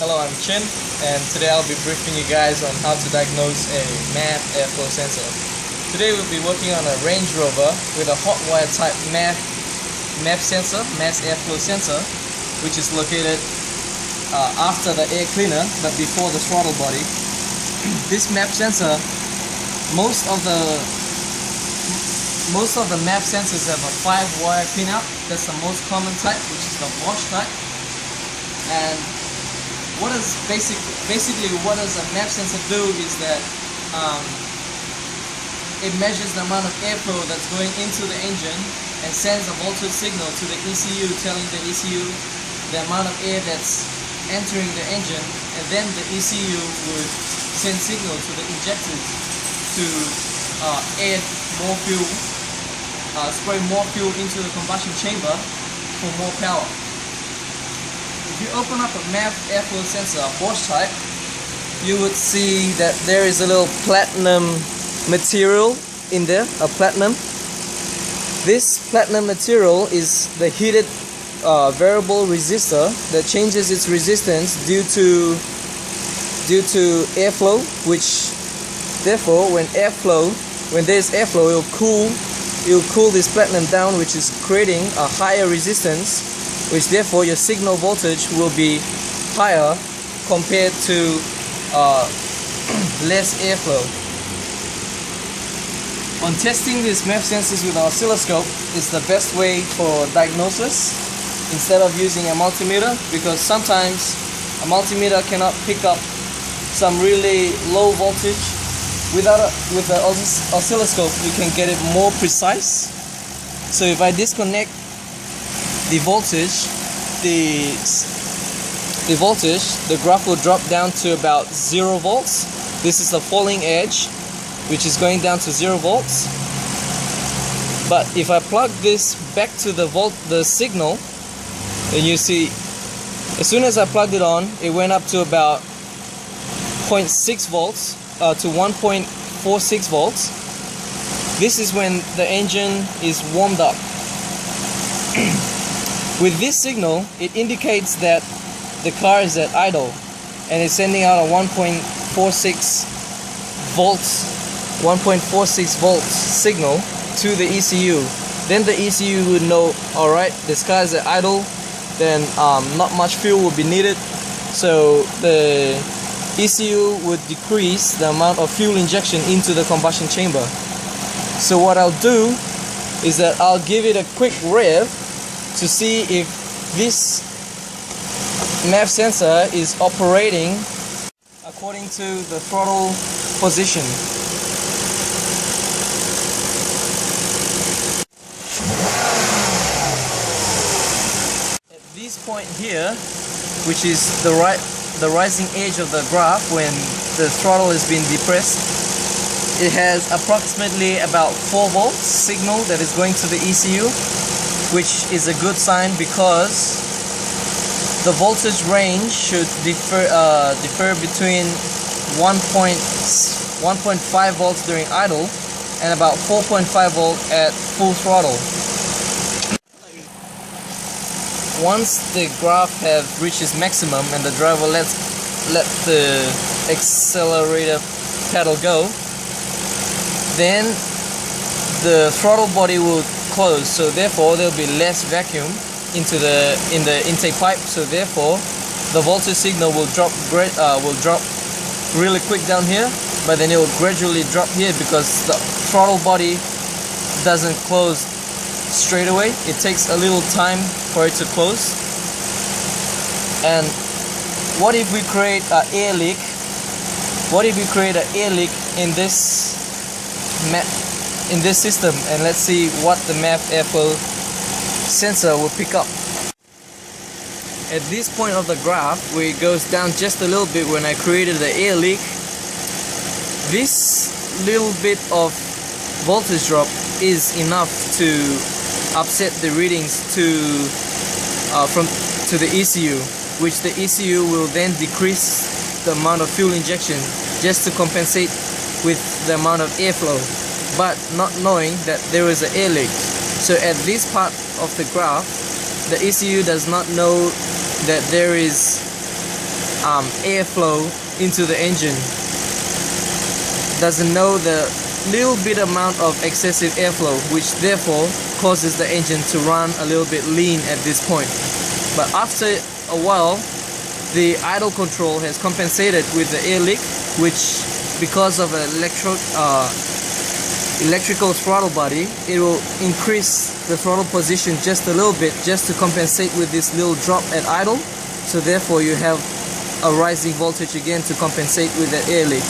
Hello, I'm Chin, and today I'll be briefing you guys on how to diagnose a MAF airflow sensor. Today we'll be working on a Range Rover with a hot wire type MAF sensor, mass airflow sensor, which is located after the air cleaner but before the throttle body. This MAF sensor, most of the MAF sensors have a 5-wire pinout. That's the most common type, which is the Bosch type. And basically what does a MAF sensor do is that it measures the amount of airflow that's going into the engine and sends a voltage signal to the ECU, telling the ECU the amount of air that's entering the engine, and then the ECU would send signal to the injectors to add more fuel, spray more fuel into the combustion chamber for more power. If you open up a MAF airflow sensor, a Bosch type, you would see that there is a little platinum material in there, a platinum. This platinum material is the heated variable resistor that changes its resistance due to airflow, which therefore when there's airflow, it will cool this platinum down, which is creating a higher resistance, which therefore your signal voltage will be higher compared to less airflow. On testing these MAF sensors with our oscilloscope is the best way for diagnosis instead of using a multimeter, because sometimes a multimeter cannot pick up some really low voltage. With the oscilloscope you can get it more precise. So if I disconnect the voltage, the graph will drop down to about 0 volts. This is the falling edge, which is going down to 0 volts. But if I plug this back to the signal, then you see, as soon as I plugged it on, it went up to about 0.6 volts to 1.46 volts. This is when the engine is warmed up. With this signal, it indicates that the car is at idle and it's sending out a 1.46 volts signal to the ECU. Then the ECU would know, alright, this car is at idle, then not much fuel will be needed, so the ECU would decrease the amount of fuel injection into the combustion chamber. So what I'll do is that I'll give it a quick rev to see if this MAF sensor is operating according to the throttle position. At this point here, which is the rising edge of the graph when the throttle is being depressed, it has approximately about 4 volts signal that is going to the ECU, which is a good sign because the voltage range should differ between 1.5 volts during idle and about 4.5 volts at full throttle. Once the graph reaches maximum and the driver let the accelerator pedal go, then the throttle body will close, so therefore there will be less vacuum in the intake pipe, so therefore the voltage signal will drop really quick down here, but then it will gradually drop here because the throttle body doesn't close straight away. It takes a little time for it to close. And what if we create an air leak? What if we create an air leak in this system, and let's see what the MAF airflow sensor will pick up. At this point of the graph, where it goes down just a little bit when I created the air leak, this little bit of voltage drop is enough to upset the readings to the ECU, which the ECU will then decrease the amount of fuel injection just to compensate with the amount of airflow, but not knowing that there is an air leak. So at this part of the graph, the ECU does not know that there is airflow into the engine. Doesn't know the little bit amount of excessive airflow, which therefore causes the engine to run a little bit lean at this point. But after a while, the idle control has compensated with the air leak, which because of an electrical throttle body, it will increase the throttle position just a little bit just to compensate with this little drop at idle. So therefore you have a rising voltage again to compensate with the air leak.